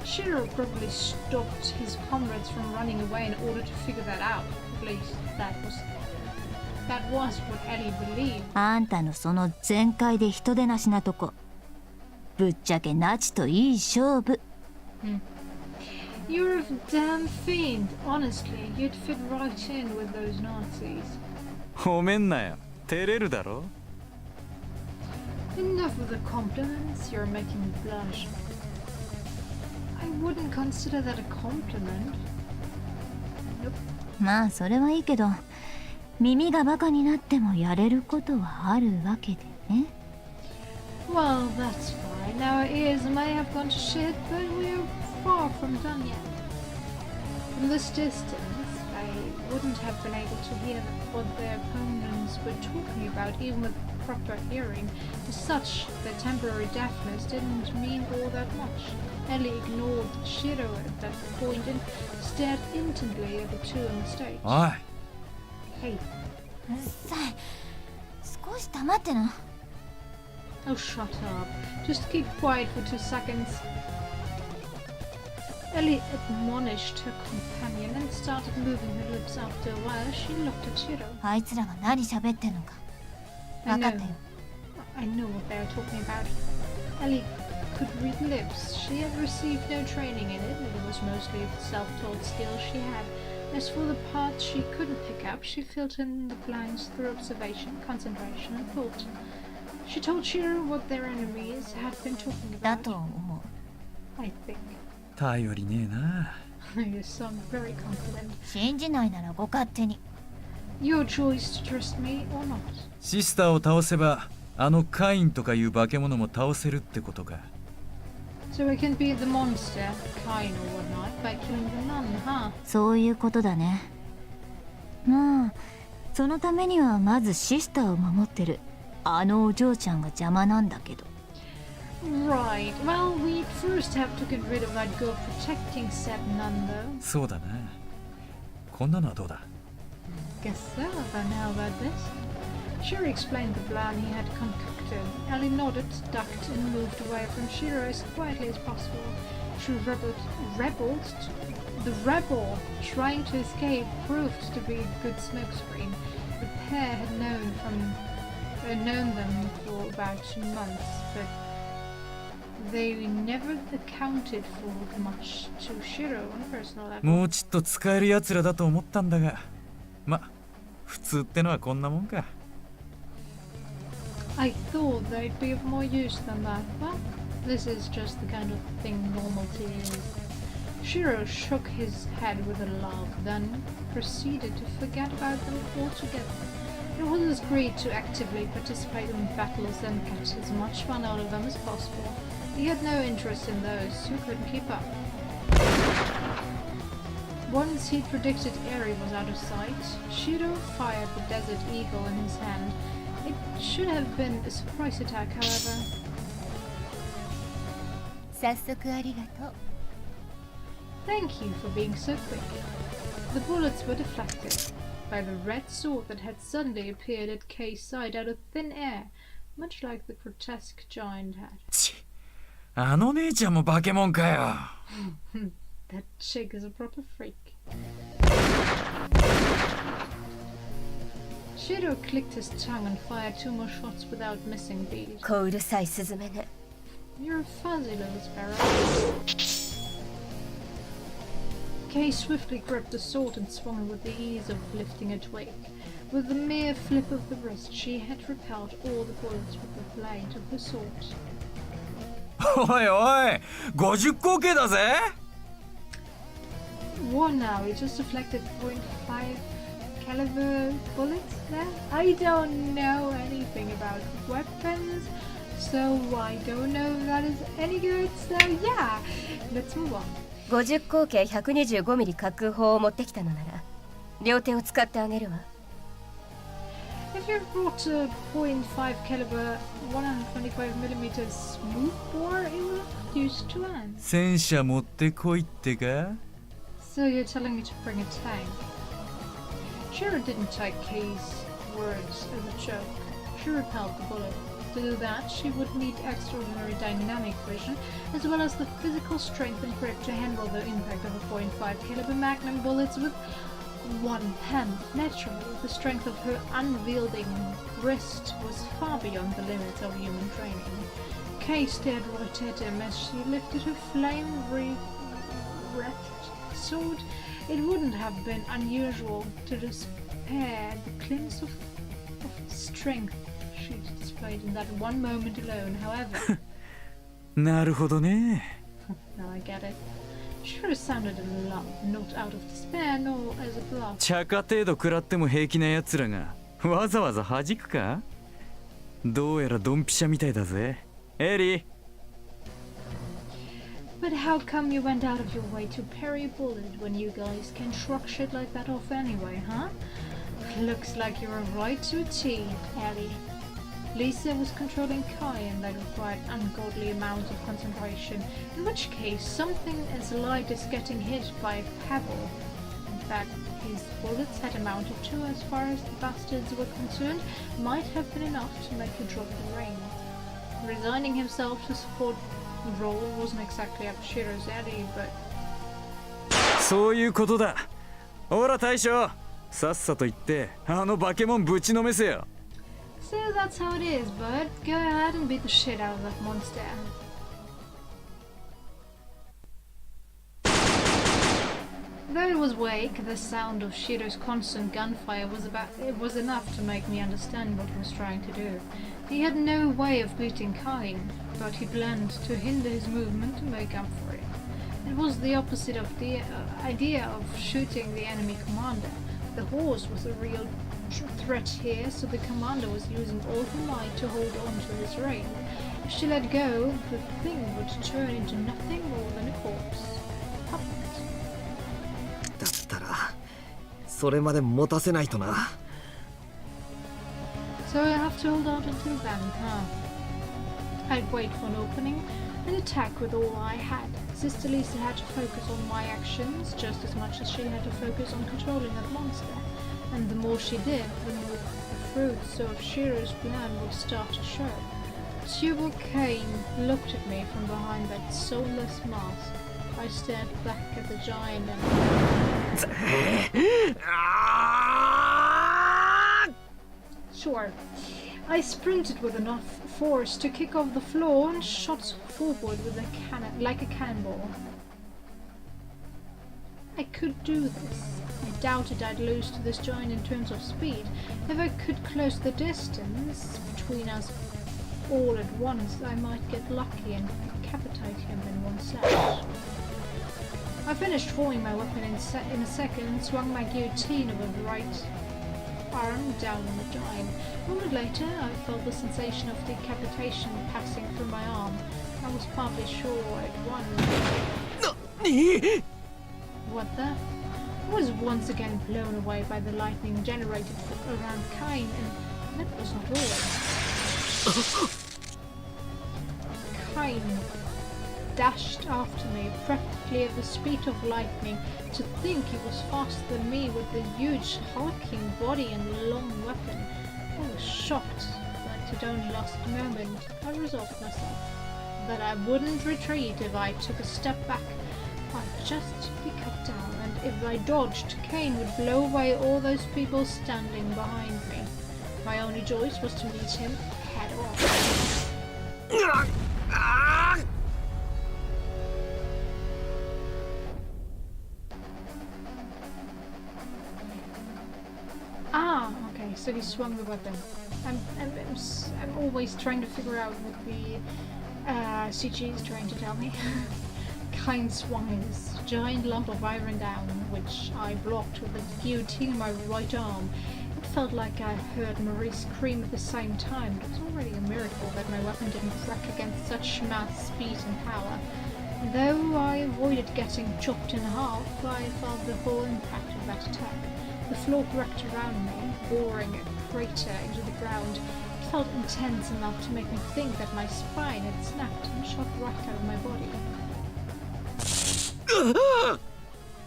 Shiro probably stopped his comrades from running away in order to figure that out. At least that was what Ellie believed. あんたのその全開で人でなしなとこ、ぶっちゃけナチといい勝負。You're a damn fiend. Honestly, you'd fit right in with those Nazis. 褒めんなよ、照れるだろ。 Enough of the compliments. You're making me blush. I wouldn't consider that a compliment. Nope. まあそれはいいけど、耳がバカになってもやれることはあるわけでね。Well, that's fine. Our ears may have gone to shit, but we're far from done yet. From this distance, I wouldn't have been able to hear what their opponents were talking about, even with proper hearing. As such, their temporary deafness didn't mean all that much. Ellie ignored Shiro at that point and stared intently at the two on the stage. おい、 Hey. うっさい。少し黙ってな。Oh, shut up. Just keep quiet for 2 seconds. Ellie admonished her companion and started moving her lips. After a while, she looked at Shiro. あいつらが何喋ってんのか。 I 分か know. ったよ。I know what they are talking about. Ellie could read lips. She had received no training in it. It was mostly a self-taught skill she had. As for the parts she couldn't pick up, she filled in the blanks through observation, concentration, and thought. She told Shiro what their enemies had been talking だ about. と思う。 I think. 頼りねえな。 You sound very confident. 信じないならご勝手に。 Your choice to trust me or not. シスターを倒せば、あのカインとかいう化け物も倒せるってことか。So we can beat the monster, Kain or whatnot, by killing the nun, huh? そういうことだね。まあそのためにはまずシスターを守ってるあのお嬢ちゃんが邪魔なんだけど。 Right. Well, we'd first have to get rid of that girl protecting said nun, though. そうだな。こんなのはどうだ？ Guess so. Then how about this? Shiro explained the plan he had concocted. Ellie nodded, ducked, and moved away from Shiro as quietly as possible. She rebelled. The rebel trying to escape proved to be a good smokescreen. The pair had known them for about 2 months, but they never accounted for much to Shiro on a personal level. もうちっと使える奴らだと思ったんだが、ま、普通ってのはこんなもんか。I thought they'd be of more use than that, but this is just the kind of thing normality is. Shiro shook his head with a laugh, then proceeded to forget about them altogether. It was his greed to actively participate in battles and get as much fun out of them as possible. He had no interest in those who couldn't keep up. Once he predicted Irae was out of sight, Shiro fired the Desert Eagle in his hand. It should have been a surprise attack, however. 早速ありがとう。 Thank you for being so quick. The bullets were deflected by the red sword that had suddenly appeared at Kay's side out of thin air, much like the grotesque giant had. あの姉ちゃんも化け物かよ。 That chick is a proper freak. Shiro clicked his tongue and fired 2 more shots without missing beat. こううるさいスズメね。 You're a fuzzy little sparrow. Kay swiftly gripped the sword and swung it with the ease of lifting a twig. With the mere flip of the wrist, she had repelled all the bullets with the blade of the sword. おいおい、50口径だぜ。 What now? He just deflected .5 caliber bullets there? I don't know anything about weapons, so I don't know if that is any good, so yeah, let's move on. 50口径125ミリ滑空砲を持ってきたのなら両手を使ってあげるわ。 If you brought a .5 caliber 125mm smoothbore, it would have used 2 hands. 戦車持ってこいってか？ So you're telling me to bring a tank? Shiro didn't take Kay's words as a joke. She repelled the bullet. To do that, she would need extraordinary dynamic vision, as well as the physical strength and grip to handle the impact of a .5 caliber magnum bullets with one hand. Naturally, the strength of her unwieldy wrist was far beyond the limits of human training. Kay stared right at him as she lifted her flame-wreathed sword. It wouldn't have been unusual to despair the glimpse of strength she displayed in that one moment alone, however. なるほどね。 Now I get it. Sure sounded alarmed, not out of despair nor as a bluff. 茶化程度食らっても平気な奴らがわざわざ弾くか？どうやらドンピシャみたいだぜ。エリー。 But how come you went out of your way to parry a bullet when you guys can shrug shit like that off anyway, huh? Looks like you were right to a T, Ellie. Lisa was controlling Kai and that required ungodly amounts of concentration, in which case something as light as getting hit by a pebble, in fact his bullets had amounted to as far as the bastards were concerned, might have been enough to make you drop the rein. Resigning himself to support the role wasn't exactly up Shiro's alley, but... そういうことだ。ほら大将、さっさと行ってあの化け物ぶちのめせよ。 So that's how it is, bud. Go ahead and beat the shit out of that monster. Though it was wake, the sound of Shiro's constant gunfire was enough to make me understand what he was trying to do. He had no way of beating Kai, but he planned to hinder his movement to make up for it. It was the opposite of the idea of shooting the enemy commander. The horse was a real threat here, so the commander was using all her might to hold on to his rein. If she let go, the thing would turn into nothing more than a corpse. Puppet. だったらそれまで持たせないとな。 So I have to hold out until then, huh? I'd wait for an opening and attack with all I had. Sister Lisa had to focus on my actions just as much as she had to focus on controlling that monster. And the more she did, the more the fruits of Shiro's plan would start to show. Tubo Kane looked at me from behind that soulless mask. I stared back at the giant and... Sure. I sprinted with enough force to kick off the floor and shot forward with a like a cannonball. I could do this. I doubted I'd lose to this giant in terms of speed. If I could close the distance between us all at once, I might get lucky and decapitate him in one slash. I finished throwing my weapon in a second and swung my guillotine over the right arm down on the giant. A moment later, I felt the sensation of decapitation passing through my arm. I was partly sure I'd won. What the? I was once again blown away by the lightning generated around Cain, and that was not all. Cain dashed after me, practically at the speed of lightning. To think he was faster than me with the huge hulking body and long weapon. I was shocked, but it only lasted a moment. I resolved myself that I wouldn't retreat if I took a step back. I'd just be cut down, and if I dodged, Cain would blow away all those people standing behind me. My only choice was to meet him head on. Ah, okay, so he swung the weapon. I'm always trying to figure out what the CG is trying to tell me. Cain swung his giant lump of iron down, which I blocked with a guillotine in my right arm. It felt like I heard Marie scream at the same time. It was already a miracle that my weapon didn't crack against such mass speed and power. Though I avoided getting chopped in half, I felt the whole impact of that attack. The floor cracked around me, boring a crater into the ground. It felt intense enough to make me think that my spine had snapped and shot right out of my body.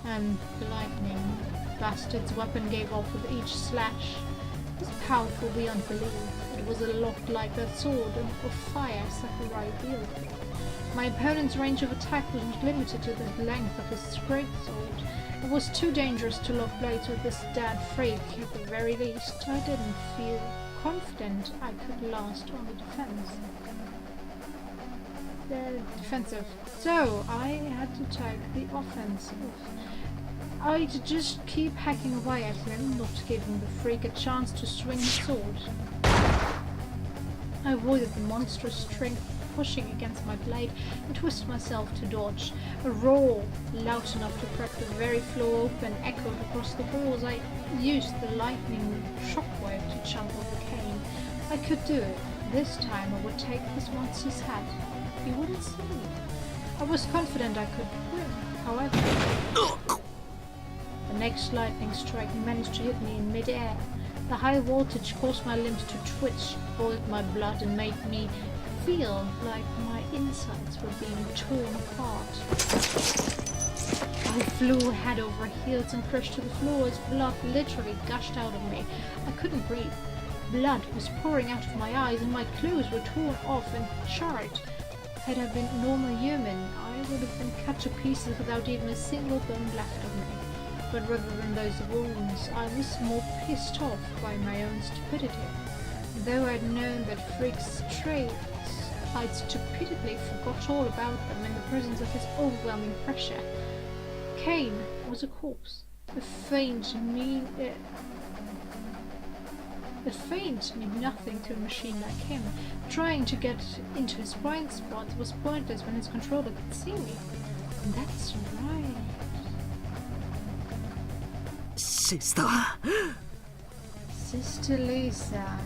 And the lightning bastard's weapon gave off with each slash. It was powerful beyond belief. It was a lot like that sword of fire Sakurai wielded. My opponent's range of attack was not limited to the length of his great sword. It was too dangerous to lock blades with this dead freak. At the very least, I didn't feel confident I could last on the defensive. So I had to take the offensive. I'd just keep hacking away at him, not giving the freak a chance to swing his sword. I avoided the monstrous strength pushing against my blade and twisted myself to dodge. A roar loud enough to crack the very floor open echoed across the halls. I used the lightning shockwave to jump over Cain. I could do it. This time I would take this monster's head. He wouldn't see me. I was confident I could win. However, the next lightning strike managed to hit me in mid-air. The high voltage caused my limbs to twitch, boiled my blood, and made me feel like my insides were being torn apart. I flew head over heels and crashed to the floor as blood literally gushed out of me. I couldn't breathe. Blood was pouring out of my eyes and my clothes were torn off and charred. Had I been a normal human, I would have been cut to pieces without even a single bone left of me. But rather than those wounds, I was more pissed off by my own stupidity. Though I'd known that Freak's traits, I'd stupidly forgot all about them in the presence of his overwhelming pressure. Cain was a corpse. A feint meant nothing to a machine like him. Trying to get into his blind spots was pointless when his controller could see me. And that's right. Sister. Sister Lisa.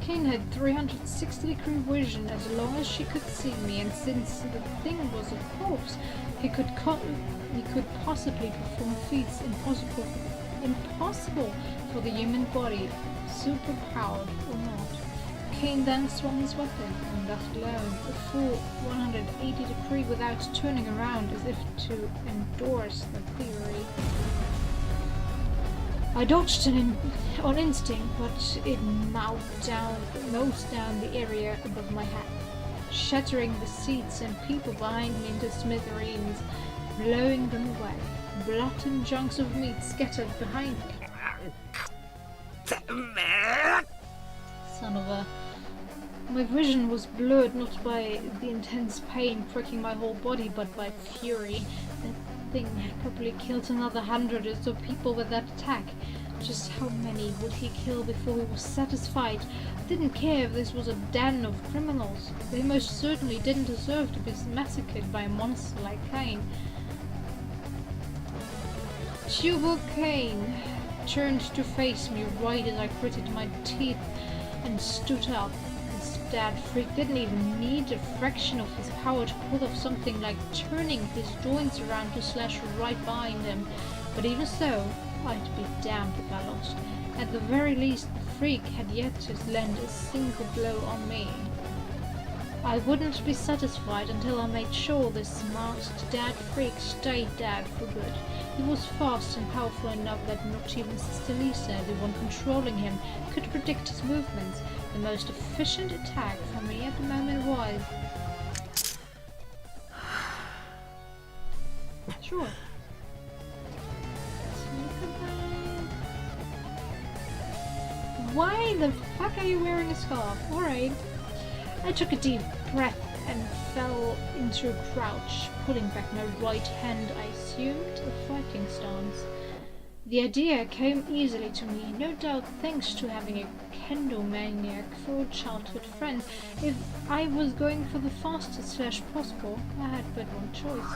Cain had 360-degree vision as long as she could see me, and since the thing was a corpse, he could possibly perform feats impossible for the human body, superpowered or not. Cain then swung his weapon, and left alone, a full 180 degree without turning around as if to endorse the theory. I dodged on instinct, but it mowed down the area above my head, shattering the seats and people behind me into smithereens, blowing them away. Blood and chunks of meat scattered behind me. Son of a... My vision was blurred not by the intense pain pricking my whole body, but by fury. That thing had probably killed another 100 or so people with that attack. Just how many would he kill before he was satisfied? I didn't care if this was a den of criminals. They most certainly didn't deserve to be massacred by a monster like Cain. Tubal Cain turned to face me right as I gritted my teeth and stood up. This dead freak didn't even need a fraction of his power to pull off something like turning his joints around to slash right behind him. But even so, I'd be damned if I lost. At the very least, the freak had yet to land a single blow on me. I wouldn't be satisfied until I made sure this masked dead freak stayed dead for good. He was fast and powerful enough that not even Sister Lisa, the one controlling him, could predict his movements. The most efficient attack for me at the moment was... Sure. Why the fuck are you wearing a scarf? Alright. I took a deep breath and fell into a crouch, pulling back my right hand. I assumed a fighting stance. The idea came easily to me, no doubt thanks to having a kendo maniac for a childhood friend. If I was going for the fastest slash possible, I had but one choice.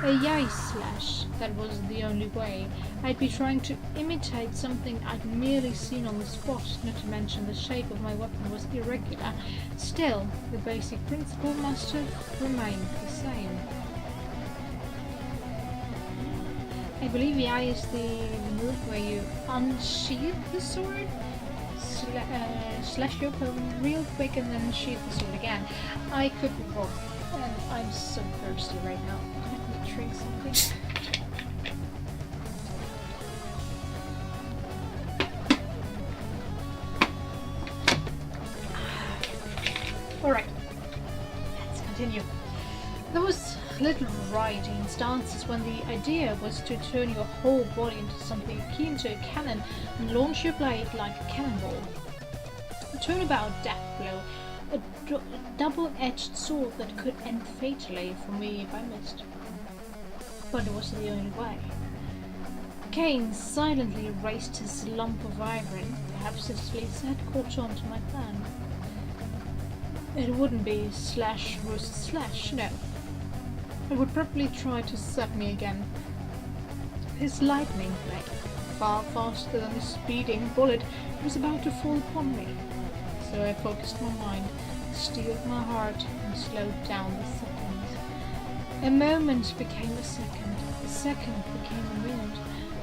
A yai slash, that was the only way. I'd be trying to imitate something I'd merely seen on the spot, not to mention the shape of my weapon was irregular. Still, the basic principle must have remained the same. I believe yai is the move where you unsheath the sword, slash your opponent real quick and then sheath the sword again. I could be wrong, and I'm so thirsty right now. Drink something. Alright, let's continue. There was little variety in stances when the idea was to turn your whole body into something akin to a cannon and launch your blade like a cannonball. A turnabout death blow, a double-edged sword that could end fatally for me if I missed. But it was the only way. Kane silently erased his lump of iron. Perhaps his Lisa had caught on to my plan. It wouldn't be slash versus slash, no. It would probably try to suck me again. His lightning blade, far faster than a speeding bullet, was about to fall upon me. So I focused my mind, steeled my heart, and slowed down the seconds. A moment became a second became a minute.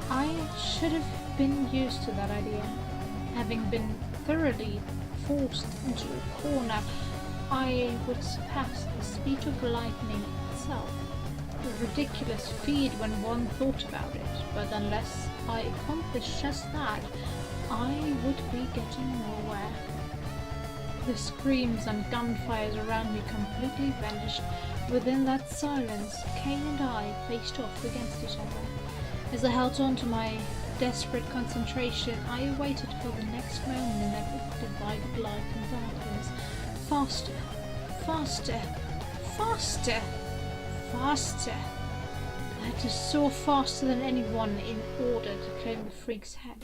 I should have been used to that idea. Having been thoroughly forced into a corner, I would surpass the speed of lightning itself. A ridiculous feat when one thought about it, but unless I accomplished just that, I would be getting nowhere. The screams and gunfires around me completely vanished. Within that silence, Kane and I faced off against each other. As I held on to my desperate concentration, I awaited for the next moment that would divide light and darkness. Faster, faster, faster, faster. I had to soar faster than anyone in order to claim the freak's head.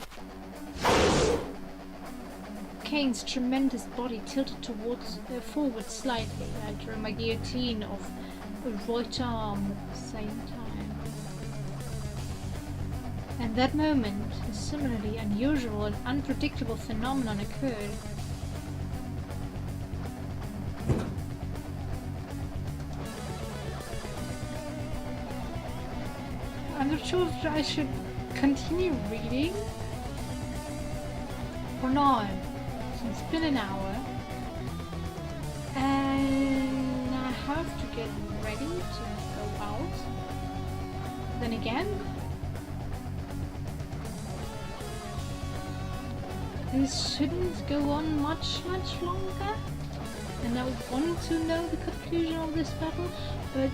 Kane's tremendous body tilted towards forward slightly. I drew my guillotine off a right arm at the same time. At that moment, a similarly unusual and unpredictable phenomenon occurred. I'm not sure if I should continue reading or not. It's been an hour and I have to get ready to go out. Then again, this shouldn't go on much longer, and I want to know the conclusion of this battle, but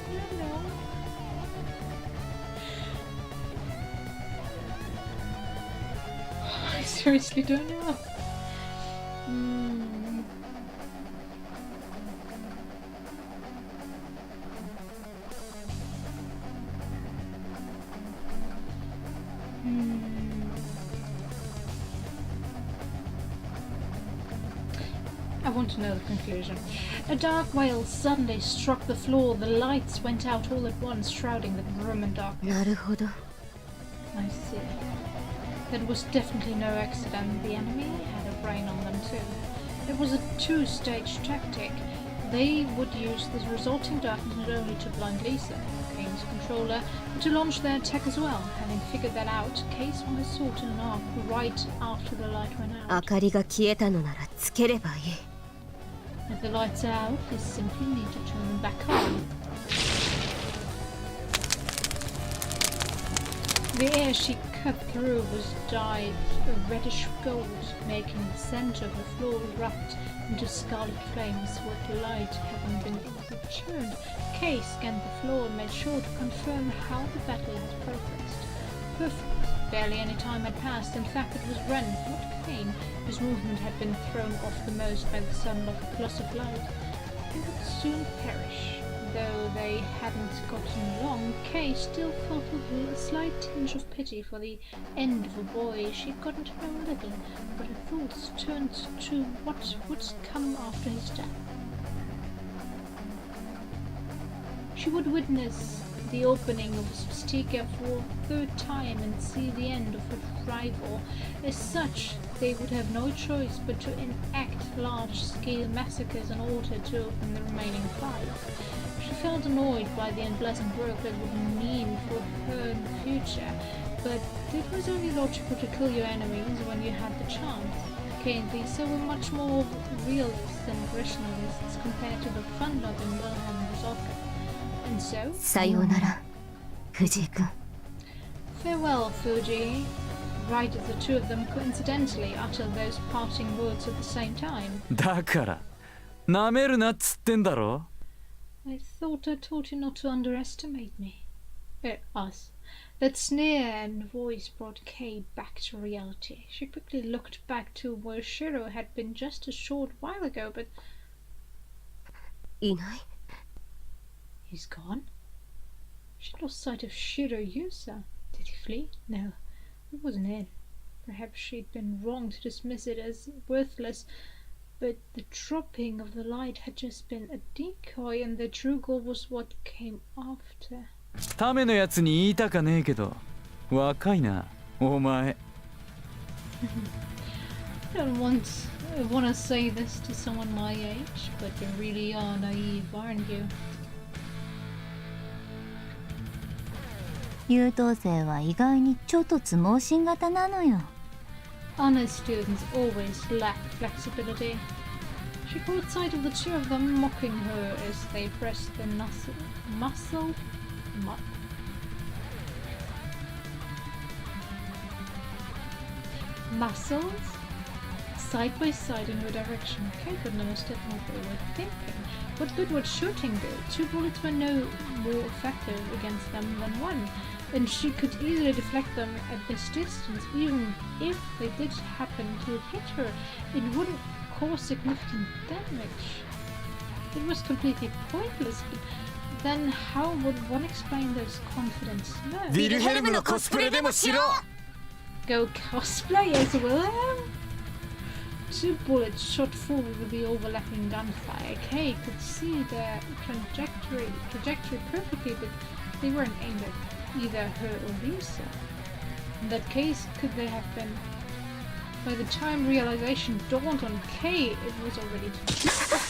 I don't know. I seriously don't know. I want to know the conclusion. A dark wail suddenly struck the floor. The lights went out all at once, shrouding the room in darkness. なるほど。 I see. That was definitely no accident. The enemy had a brain on them too. It was a two-stage tactic. They would use the resulting darkness not only to blind Lisa, Kane's controller, but to launch their attack as well. Having figured that out, Kay swung his sword in an arc right after the light went 明 out. かりが消えたのならつければいい。 If the lights are out, you simply need to turn them back on. The air she cut through was dyed a reddish gold, making the center of the floor erupt into scarlet flames with light having been returned. Kay scanned the floor and made sure to confirm how the battle had progressed. Perfect. Barely any time had passed. In fact, it was Ren, not Kane, whose movement had been thrown off the most by the sun like a colossal light. They would soon perish. Though they hadn't gotten long, Kay still felt a slight tinge of pity for the end of a boy she'd gotten to know a little, but her thoughts turned to what would come after his death. She would witness the opening of Stika for a third time and see the end of her rival. As such, they would have no choice but to enact large-scale massacres in order to open the remaining 5. She felt annoyed by the unpleasant work that would mean for her in the future, but it was only logical to kill your enemies when you had the chance. Kay and Lisa were much more realists than rationalists compared to the fun-loving Wilhelm Resolka. And so, さようなら、藤井君。 farewell, Fuji. Right as the two of them coincidentally uttered those parting words at the same time. だからなめるなっつってんだろ。 I thought I told you not to underestimate me. Us. That sneer and voice brought Kay back to reality. She quickly looked back to where Shiro had been just a short while ago, but いない。 he's gone? She lost sight of Shiro Yusa. Did he flee? No, it wasn't it. Perhaps she'd been wrong to dismiss it as worthless, but the dropping of the light had just been a decoy, and the true goal was what came after. ためのやつに言いたかねえけど、若いな、お前。I don't want to say this to someone my age, but you really are naive, aren't you? 優等生は意外にちょっとつ盲信型なのよ。 Honor students always lack flexibility. She caught sight of the two of them mocking her as they pressed the muscles side by side in her direction. Kay couldn't understand what they were thinking. What good would shooting do? 2 bullets were no more effective against them than 1, and she could easily deflect them at this distance. Even if they did happen to hit her, it wouldn't cause significant damage. It was completely pointless, but then how would one explain those confident smirks? ヴィルヘルムのコスプレでもしろ。 Go cosplay as well? 2 bullets shot forward with the overlapping gunfire. Kay could see their trajectory perfectly, but they weren't aimed at either her or Lisa. In that case, could they have been? By the time realization dawned on Kay, it was already too late.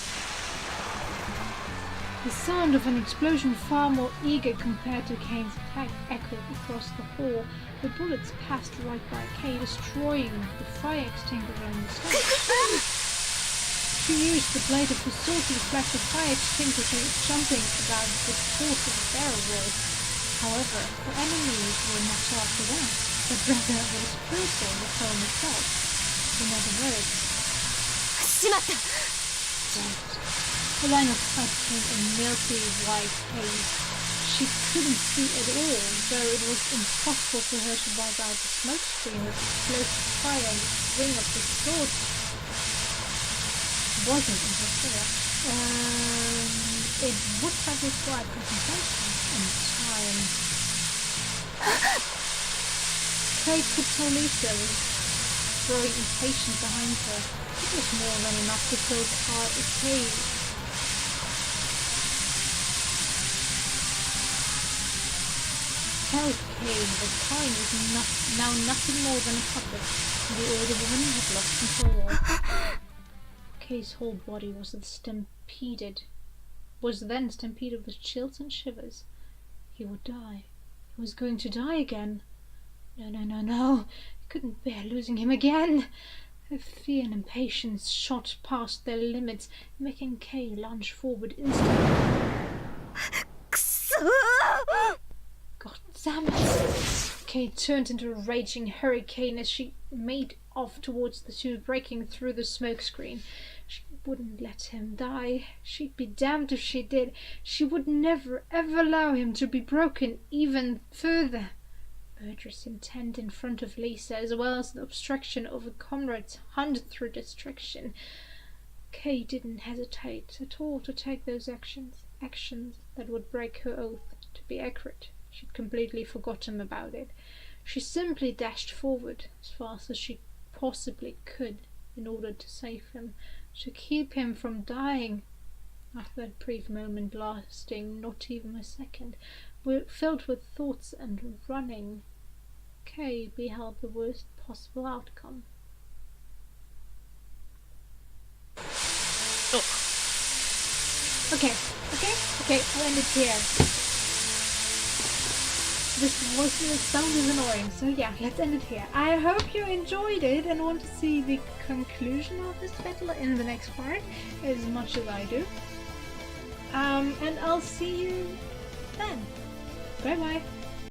The sound of an explosion, far more eager compared to Kane's attack, echoed across the hall. The bullets passed right by Kay, destroying the fire extinguisher on the stage. She used the blade of her sword to deflect the fire extinguisher, jumping about the force of the barrel roll. However, her enemies were not after that, but rather the dispersal of the home itself. In other words, しまった。 the line of sight became a milky white haze. She couldn't see at all, though it was impossible for her to wipe out the smoke screen of explosive fire and the swing of the sword wasn't interfere. It would have required concentration and time. Kay could tell Lisa was growing impatient behind her. It was more than enough to fill Kay. Tell Kay that Kine was now nothing more than a puppet, and the older woman had lost control. Kay's whole body was then stampeded with chills and shivers. He would die. He was going to die again. No, no, no, no. I couldn't bear losing him again. Her fear and impatience shot past their limits, making Kay lunge forward instantly. God damn it! Kay turned into a raging hurricane as she made off towards the two, breaking through the smoke screen. She wouldn't let him die. She'd be damned if she did. She would never, ever allow him to be broken even further. Murderous intent in front of Lisa, as well as the obstruction of a comrade's hunt through destruction. Kay didn't hesitate at all to take those actions that would break her oath. To be accurate, she'd completely forgotten about it. She simply dashed forward as fast as she possibly could in order to save him, to keep him from dying. After that brief moment lasting not even a second, filled with thoughts and running, Kay beheld the worst possible outcome. Okay, I'll end it here. This sound is annoying, so yeah, let's end it here. I hope you enjoyed it and want to see the conclusion of this battle in the next part as much as I do. And I'll see you then. Bye bye.